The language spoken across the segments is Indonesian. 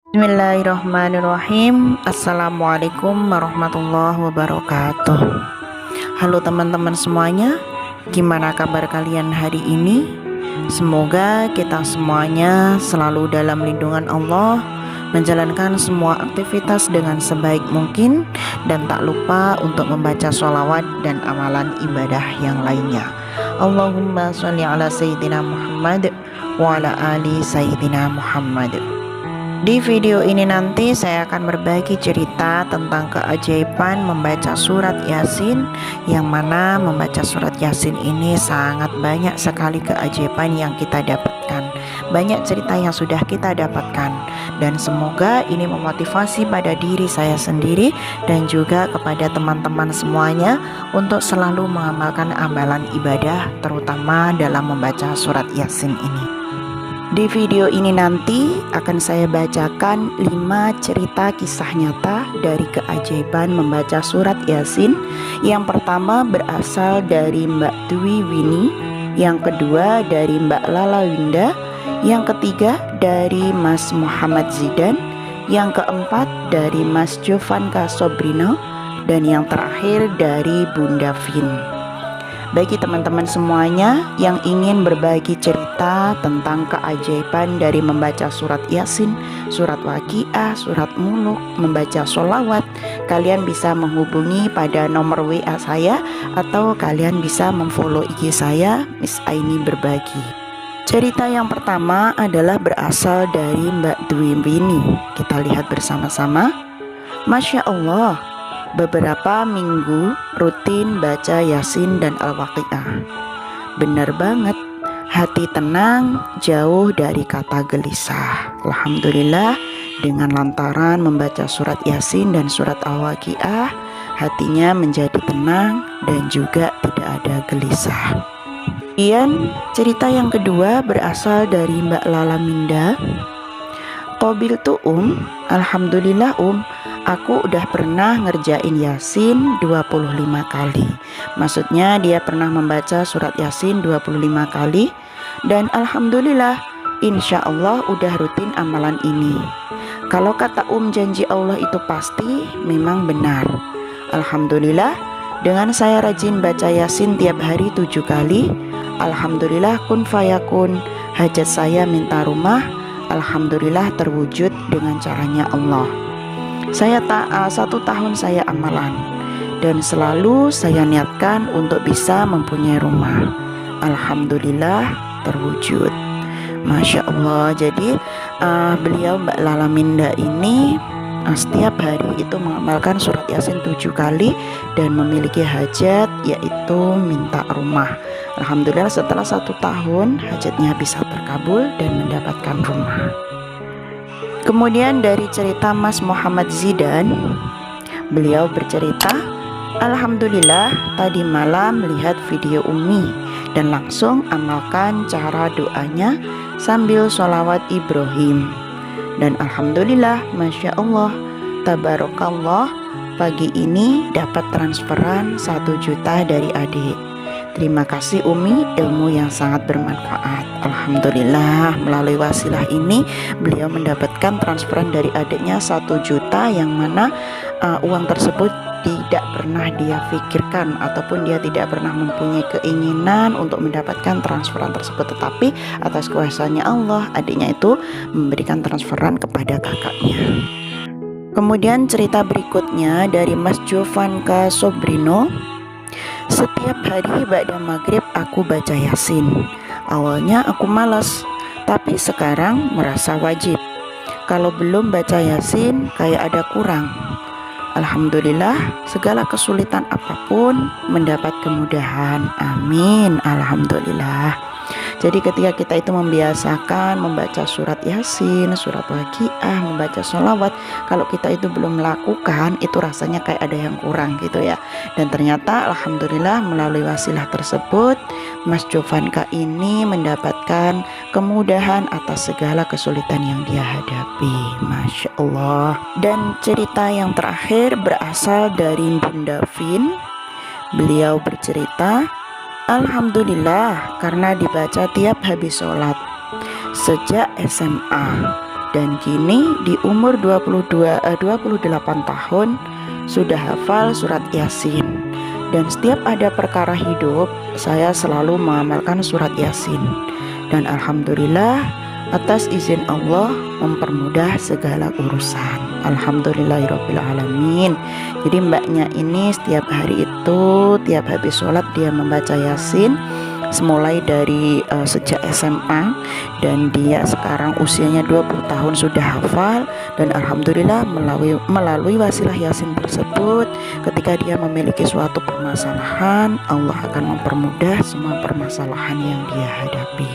Bismillahirrahmanirrahim. Assalamualaikum warahmatullahi wabarakatuh. Halo teman-teman semuanya, gimana kabar kalian hari ini? Semoga kita semuanya selalu dalam lindungan Allah, menjalankan semua aktivitas dengan sebaik mungkin, dan tak lupa untuk membaca sholawat dan amalan ibadah yang lainnya. Allahumma sholli ala Sayyidina Muhammad wa ala ali Sayyidina Muhammad. Di video ini nanti saya akan berbagi cerita tentang keajaiban membaca surat Yasin, yang mana membaca surat Yasin ini sangat banyak sekali keajaiban yang kita dapatkan. Banyak cerita yang sudah kita dapatkan, dan semoga ini memotivasi pada diri saya sendiri dan juga kepada teman-teman semuanya untuk selalu mengamalkan amalan ibadah, terutama dalam membaca surat Yasin ini. Di video ini nanti akan saya bacakan 5 cerita kisah nyata dari keajaiban membaca surat Yasin. Yang pertama berasal dari Mbak Dwi Winnie, yang kedua dari Mbak Lala Winda, yang ketiga dari Mas Muhammad Zidan, yang keempat dari Mas Jovanka Sobrino, dan yang terakhir dari Bunda Vin. Bagi teman-teman semuanya yang ingin berbagi cerita tentang keajaiban dari membaca surat Yasin, surat Waqiah, surat Muluk, membaca sholawat, kalian bisa menghubungi pada nomor WA saya, atau kalian bisa memfollow IG saya, Miss Aini Berbagi. Cerita yang pertama adalah berasal dari Mbak Dwi Winnie. Kita lihat bersama-sama. Masya Allah, beberapa minggu rutin baca Yasin dan Al-Waqiah. Benar banget, hati tenang jauh dari kata gelisah. Alhamdulillah, dengan lantaran membaca surat Yasin dan surat Al-Waqiah, hatinya menjadi tenang dan juga tidak ada gelisah. Kemudian cerita yang kedua berasal dari Mbak Lala Minda. Qabil tu Alhamdulillah aku udah pernah ngerjain Yasin 25 kali. Maksudnya dia pernah membaca surat Yasin 25 kali. Dan Alhamdulillah, insya Allah udah rutin amalan ini. Kalau kata janji Allah itu pasti, memang benar. Alhamdulillah, dengan saya rajin baca Yasin tiap hari 7 kali, Alhamdulillah kun fayakun, hajat saya minta rumah, Alhamdulillah terwujud dengan caranya Allah. Saya 1 tahun saya amalan, dan selalu saya niatkan untuk bisa mempunyai rumah. Alhamdulillah terwujud. Masya Allah. Jadi beliau Mbak Lala Minda ini setiap hari itu mengamalkan surat Yasin 7 kali dan memiliki hajat, yaitu minta rumah. Alhamdulillah setelah 1 tahun hajatnya bisa terkabul dan mendapatkan rumah. Kemudian dari cerita Mas Muhammad Zidan, beliau bercerita, Alhamdulillah tadi malam melihat video Umi dan langsung amalkan cara doanya sambil sholawat Ibrahim. Dan Alhamdulillah, Masya Allah, Tabarakallah, pagi ini dapat transferan 1 juta dari adik. Terima kasih Umi, ilmu yang sangat bermanfaat. Alhamdulillah, melalui wasilah ini beliau mendapatkan transferan dari adiknya 1 juta, yang mana uang tersebut tidak pernah dia pikirkan ataupun dia tidak pernah mempunyai keinginan untuk mendapatkan transferan tersebut, tetapi atas kuasanya Allah, adiknya itu memberikan transferan kepada kakaknya. Kemudian cerita berikutnya dari Mas Jovanka Sobrino. Setiap hari ba'da maghrib aku baca Yasin. Awalnya aku malas, tapi sekarang merasa wajib. Kalau belum baca Yasin kayak ada kurang. Alhamdulillah, segala kesulitan apapun mendapat kemudahan. Amin. Alhamdulillah. Jadi ketika kita itu membiasakan membaca surat Yasin, surat Waqiah, membaca sholawat, kalau kita itu belum melakukan, itu rasanya kayak ada yang kurang gitu ya. Dan ternyata Alhamdulillah melalui wasilah tersebut, Mas Jovanka ini mendapatkan kemudahan atas segala kesulitan yang dia hadapi. Masya Allah. Dan cerita yang terakhir berasal dari Bunda Vin. Beliau bercerita, Alhamdulillah, karena dibaca tiap habis sholat. Sejak SMA, dan kini di umur 28 tahun sudah hafal surat Yasin. Dan setiap ada perkara hidup, saya selalu mengamalkan surat Yasin. Dan alhamdulillah atas izin Allah mempermudah segala urusan. Alhamdulillahirabbil alamin. Jadi mbaknya ini setiap hari itu, tiap habis sholat dia membaca Yasin, mulai dari sejak SMA, dan dia sekarang usianya 20 tahun sudah hafal. Dan alhamdulillah melalui wasilah Yasin tersebut, ketika dia memiliki suatu permasalahan, Allah akan mempermudah semua permasalahan yang dia hadapi.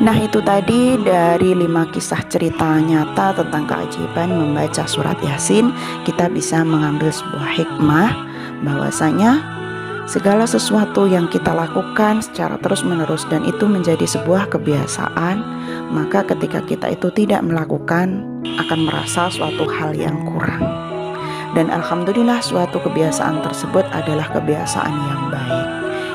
Nah, itu tadi dari 5 kisah cerita nyata tentang keajaiban membaca surat Yasin. Kita bisa mengambil sebuah hikmah bahwasanya segala sesuatu yang kita lakukan secara terus-menerus dan itu menjadi sebuah kebiasaan, maka ketika kita itu tidak melakukan akan merasa suatu hal yang kurang. Dan alhamdulillah suatu kebiasaan tersebut adalah kebiasaan yang baik.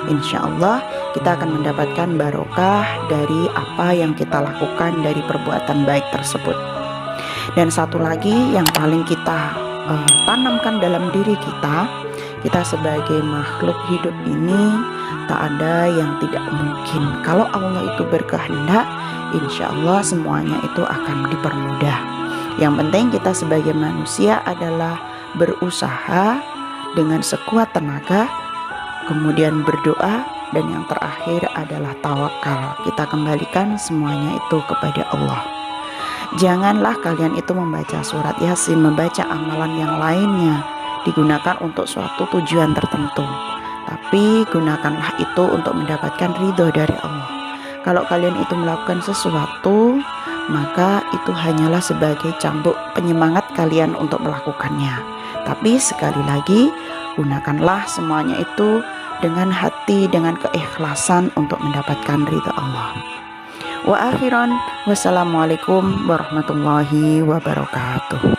Insya Allah kita akan mendapatkan barokah dari apa yang kita lakukan dari perbuatan baik tersebut. Dan satu lagi yang paling kita tanamkan dalam diri kita sebagai makhluk hidup ini tak ada yang tidak mungkin. Kalau Allah itu berkehendak, insya Allah semuanya itu akan dipermudah. Yang penting kita sebagai manusia adalah berusaha dengan sekuat tenaga, kemudian berdoa, dan yang terakhir adalah tawakal. Kita kembalikan semuanya itu kepada Allah. Janganlah kalian itu membaca surat Yasin, membaca amalan yang lainnya digunakan untuk suatu tujuan tertentu, tapi gunakanlah itu untuk mendapatkan ridho dari Allah. Kalau kalian itu melakukan sesuatu, maka itu hanyalah sebagai cambuk penyemangat kalian untuk melakukannya. Tapi sekali lagi, gunakanlah semuanya itu dengan hati, dengan keikhlasan untuk mendapatkan ridho Allah. Wa akhiran, wassalamualaikum warahmatullahi wabarakatuh.